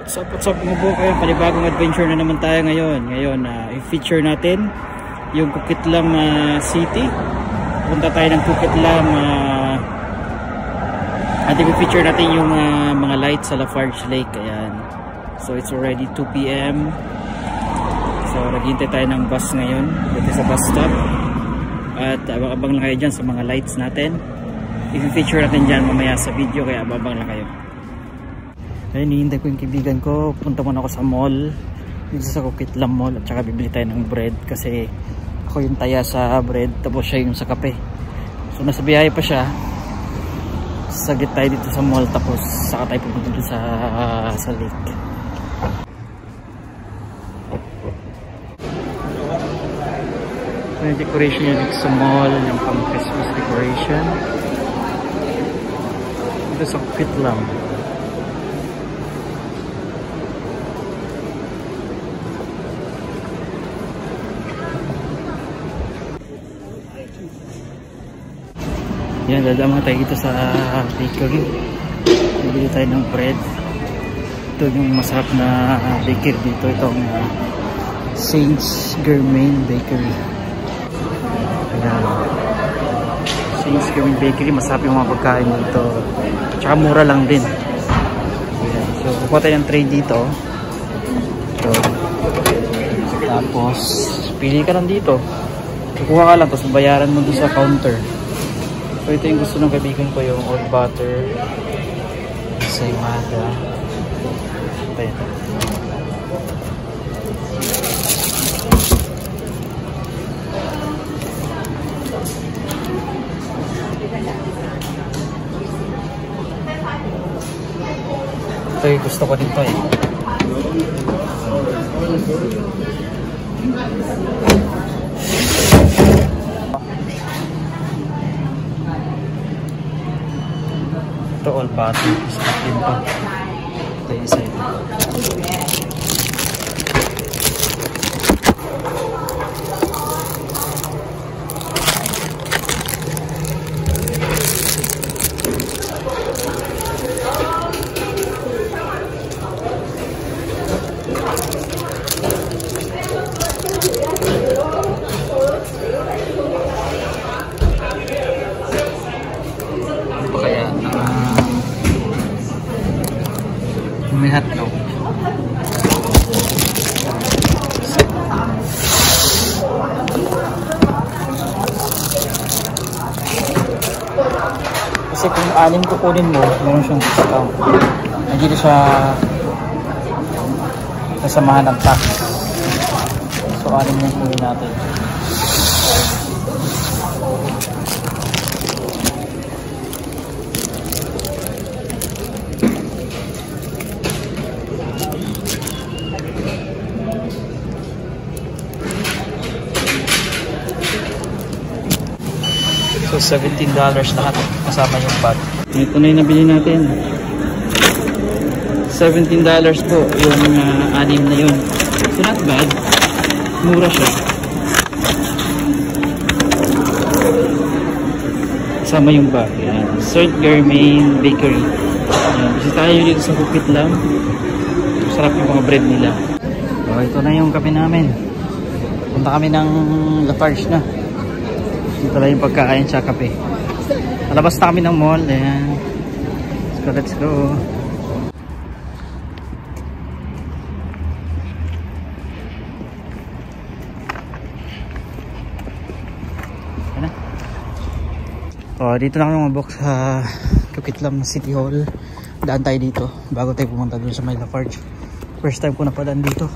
What's up mga po kayo? Panibagong adventure na naman tayo ngayon. Ngayon, i-feature natin yung Coquitlam City. Punta tayo ng Coquitlam at i-feature natin yung mga lights sa Lafarge Lake. Ayan. So it's already 2 PM. So naghihintay tayo ng bus ngayon dito sa bus stop. At abang-abang lang kayo dyan sa mga lights natin. I-feature natin dyan mamaya sa video, kaya abang-abang lang kayo. Ayun, hihintay ko yung kaibigan ko. Punta muna ako sa mall, dito sa Coquitlam Mall, at saka bibili tayo ng bread kasi ako yung taya sa bread, tapos siya yung sa kape. So nasa biyahe pa siya. Saglit tayo dito sa mall, tapos saka tayo pupunta dito sa lake. May decoration yung dito sa mall, yung pang Christmas decoration dito sa Coquitlam. Yan, dadama tayo dito sa bakery. Bibili tayo ng bread. Ito yung masarap na bakery dito. Itong Saint's Germain Bakery. Ayan. Saint's Germain Bakery. Masarap yung mga pagkain dito. Tsaka mura lang din. Ayan. So, kukuha tayo ng tray dito. Ito. Tapos, pili ka lang dito. Kukuha ka lang, tapos bayaran mo doon sa counter. So ito yung gusto ng kaibigan ko, yung oat butter, saimada. Ito. Ito yung gusto ko dito eh. Ito all butter, biscuit pa. Ito yung isa ito. May hotdog. Kasi kung 6 kukunin mo, meron siyang discount. Hindi siya kasamahan ng tax. So 6 yung kunin natin. So $17 lahat kasama yung bag. Ito na yung nabili natin. $17 po yung 6 na yun. So not bad. Mura siya. Kasama yung bag. Saint Germain Bakery. Kasi tayo dito sa Coquitlam. Sarap yung mga bread nila. So ito na yung kape namin. Punta kami ng Lafarge na. Ito lang yung pagkain sa kape. Malabas na kami ng mall. Ayan. So let's go. Ayan na. So dito na kami mabok sa Coquitlam City Hall. Daan tayo dito bago tayo pumunta doon sa may Lafarge. First time ko na padaan dito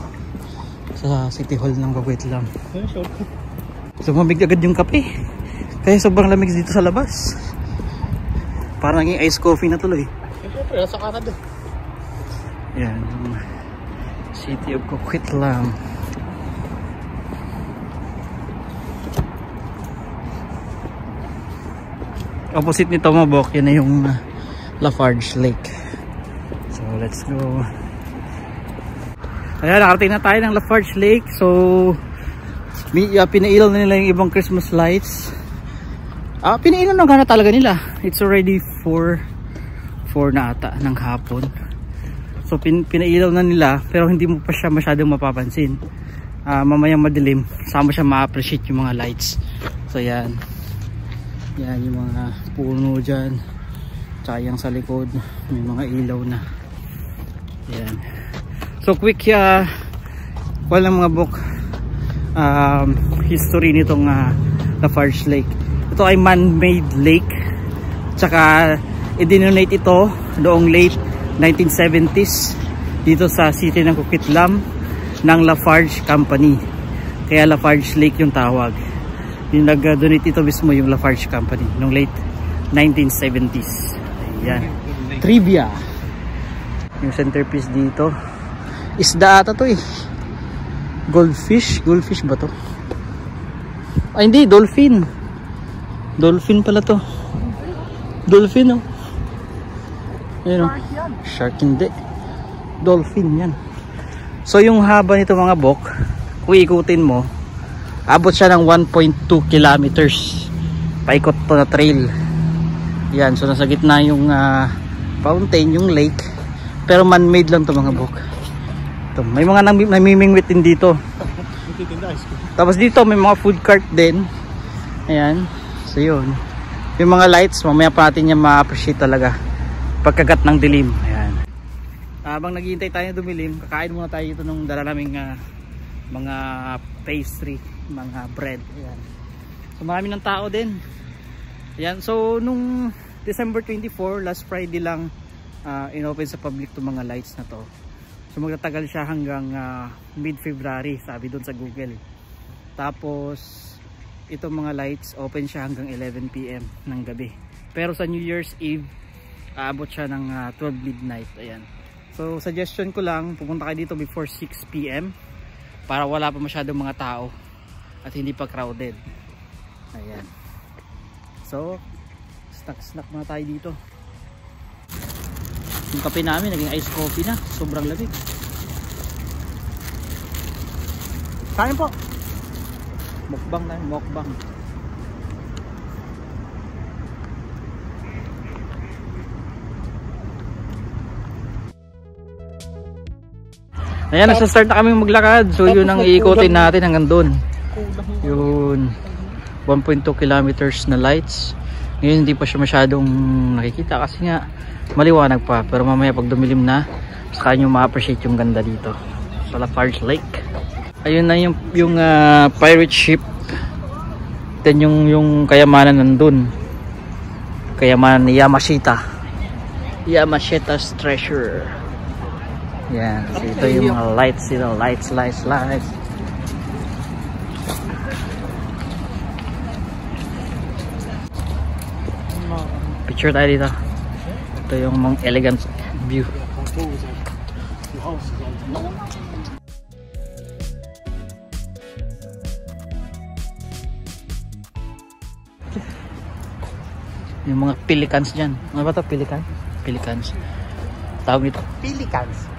sa City Hall ng Coquitlam. Lumamig agad yung kape. Kaya sobrang lamig dito sa labas. Parang naging iced coffee na tuloy. Siyempre, sa Canada. Yan. City of Coquitlam. Opposite nito mabok, yan na yung Lafarge Lake. So let's go. Ayan, nakarating na tayo ng Lafarge Lake. So pinailaw na nila yung ibang Christmas lights. Pinailaw na gana talaga nila. It's already 4 na ata ng hapon. So pinailaw na nila pero hindi mo pa siya masyadong mapapansin. Mamayang madilim, sama siya ma-appreciate yung mga lights. So yan. Yan yung mga puno dyan. Tsaka yung sa likod, may mga ilaw na. Yan. So quick walang mga book history nitong Lafarge Lake. Ito ay man-made lake. Tsaka i-denominate ito noong late 1970s dito sa city ng Coquitlam ng Lafarge Company. Kaya Lafarge Lake yung tawag. Yung nag-donate ito mismo yung Lafarge Company noong late 1970s. Ayan. Trivia. Yung centerpiece dito. Isda ata to eh. Goldfish. Goldfish ba to? Ay hindi, dolphin. Dolphin pala to. Dolphin oh. Ayan oh. Shark hindi. Dolphin yan. So yung haba nito mga bok, kung ikutin mo, abot siya ng 1.2 kilometers. Paikot to na trail. Yan, so nasa gitna yung fountain, yung lake. Pero man-made lang to mga bok. Ito, may mga namimingwit din dito. Tapos dito may mga food cart din. Ayan. So yun. Yung mga lights, mamaya pa natin yan ma-appreciate talaga. Pagkagat ng dilim. Ayan. Habang naghihintay tayo dumilim, kakain muna tayo ito nung dala naming mga pastry, mga bread. Ayan. So marami ng tao din. Ayan. So nung December 24, last Friday lang inopen sa public itong mga lights na to. So magtatagal siya hanggang mid-February, sabi doon sa Google. Tapos itong mga lights open siya hanggang 11 PM ng gabi. Pero sa New Year's Eve aabot siya ng 12 midnight. Ayan. So suggestion ko lang, pupunta kayo dito before 6 PM para wala pa masyadong mga tao at hindi pa crowded. Ayan. So snack muna tayo dito. Yung kape namin naging ice coffee na, sobrang lamig. Kain po. Mukbang na, mukbang. Ayan, nasa-start na kami maglakad. So yun ang iikotin natin hanggang doon. Yun 1.2 kilometers na lights. Ngayon hindi pa siya masyadong nakikita kasi nga maliwanag pa. Pero mamaya pag dumilim na, saka nyo ma-appreciate yung ganda dito sa Lafarge Lake. Ayun na yung pirate ship. Then yung kayamanan nandun. Kayamanan ni Yamashita. Yamashita's treasure. Yan, so ito yung mga lights dito, lights. Picture tayo dito. Ito yung mga elegant view. Yung mga pelicans dyan. Ano ba ito? Pelicans. Tawag nito pelicans.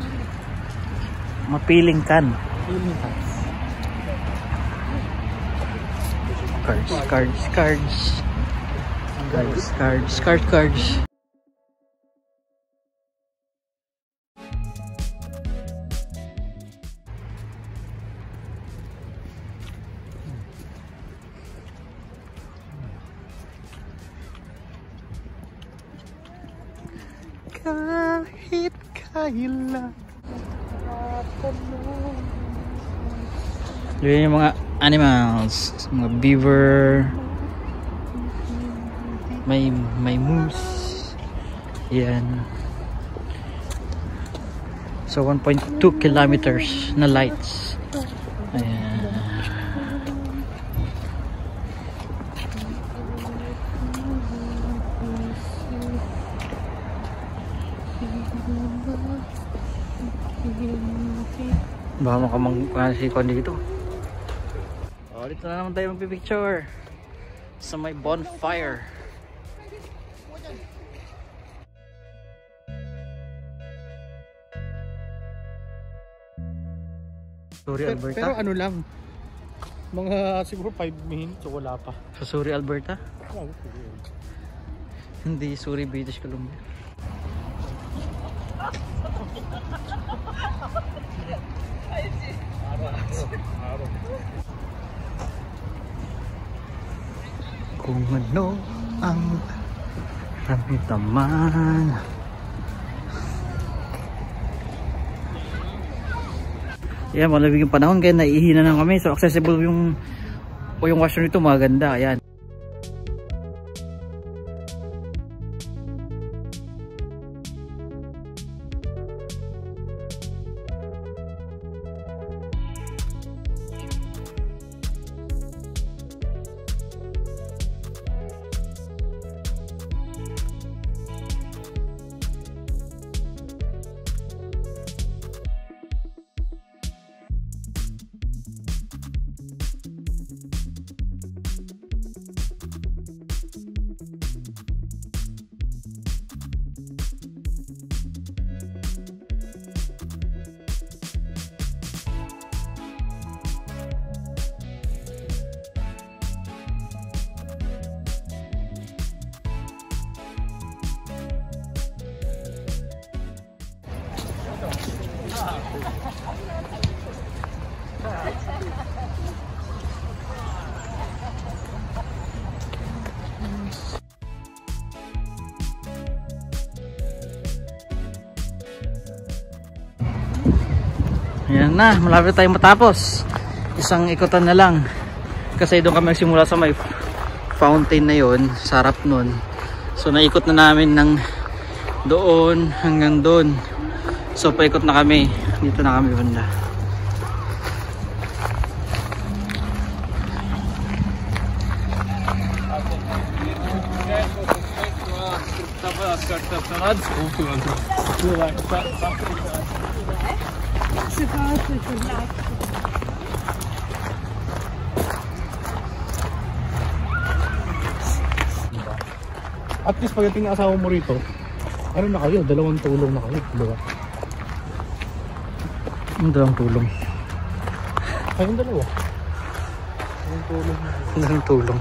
Mapiling kan. Cards. Kahit kailan. Yun yung mga animals, mga beaver, may moose. Yan. So 1.2 kilometers na lights. Ayan. Baka makamangkasikan dito. O, dito na naman tayo magpipicture sa may bonfire. Sorry Alberta. Pero ano lang, mga siguro 5 minutes o wala pa. Sa Surrey, Alberta? Hindi, Surrey, British Columbia. Kung ano ang ramdaman. Ayan, malamig yung panahon kaya naihina na kami. So accessible yung washroom nito, maganda. Ayan. Ayan na, malapit tayong matapos. Isang ikutan na lang. Kasi doon kami nagsimula sa may fountain na yon, sa harap nun. So naikot na namin ng doon hanggang doon. So paikot na kami. Dito na kami banda. At least pagdating ng asawa mo rito, ano na kayo? Dalawang tulong na kayo, diba? Ang dalawang tulong. Kayong dalawa. Dalawang tulong na kayo. Dalawang tulong.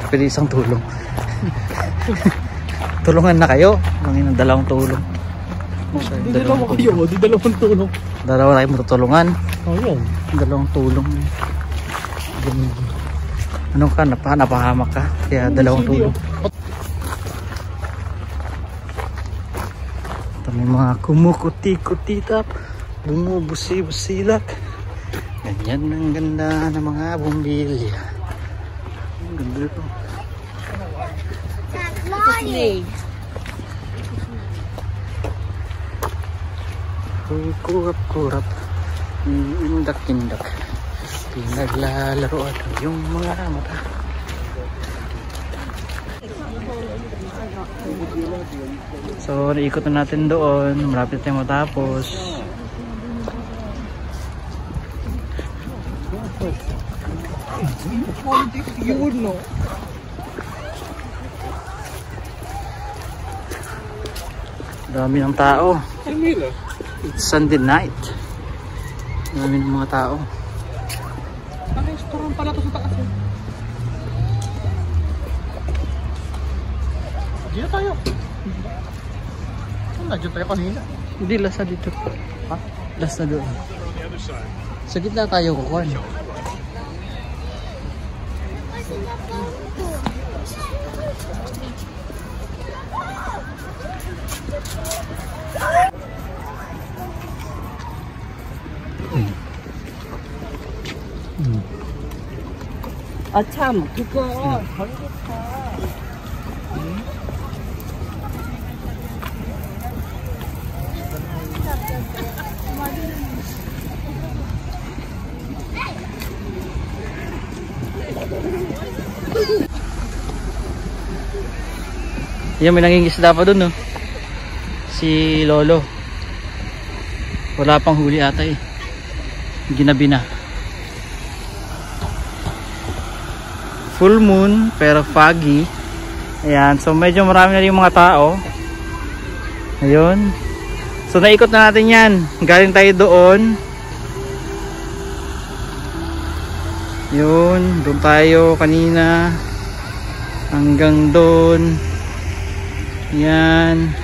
Pwede isang tulong. Tulungan na kayo. Mangin ng dalawang tulong. Di dalawa kayo, di dalawang tulong. Dalawa tayo matutulungan. Oh, yan. Dalawang tulong. Ano ka? Napahamak ka? Kaya dalawang tulong. Ito may mga kumukuti-kutitap. Bumubusi-busilak. Ganyan ang ganda ng mga bumbilya. Ang ganda ito. Kurap-kurap. Indak-indak. Pinaglalaro at yung mga mata. So naikot na natin doon. Malapit tayong matapos. Dami ng tao. It's Sunday night. Dami ng mga tao. Restaurant pala ito sa taas. Hindi na tayo. Nandiyan tayo kanina. Hindi, last na dito. Ha? Last na doon. Sa gitna tayo kukuhan. 아 참 그거 전기차 Yan, may nangingisda pa dun, no? Si Lolo. Wala pang huli ata eh. Ginabi na. Full moon pero foggy. Ayan, so medyo marami na rin yung mga tao. Ayun. So naikot na natin yan. Galing tayo doon. Yun, doon tayo kanina. Hanggang doon. Yan.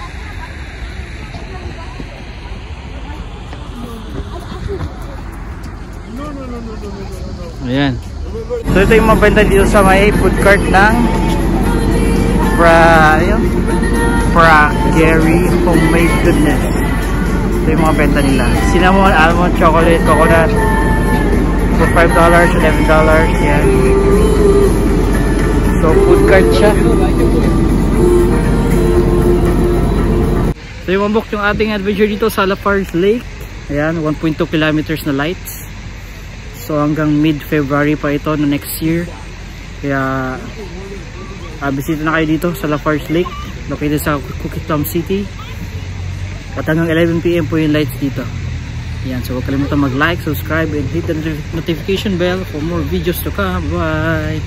Ayan. So ito yung mabenta dito sa may food cart ng Gary Homemade Goodness. Ito yung mga benta nila. Cinnamon, almond, chocolate, coconut for $5, $11. Yan. So food cart siya. So yung mabok yung ating adventure dito sa Lafarge Lake. Ayan, 1.2 kilometers na lights. So hanggang mid-February pa ito na next year. Kaya bisita na kayo dito sa Lafarge Lake, located sa Coquitlam City. At hanggang 11 PM po yung lights dito. Yan, so huwag kalimutan mag-like, subscribe, and hit the notification bell for more videos to come. Bye!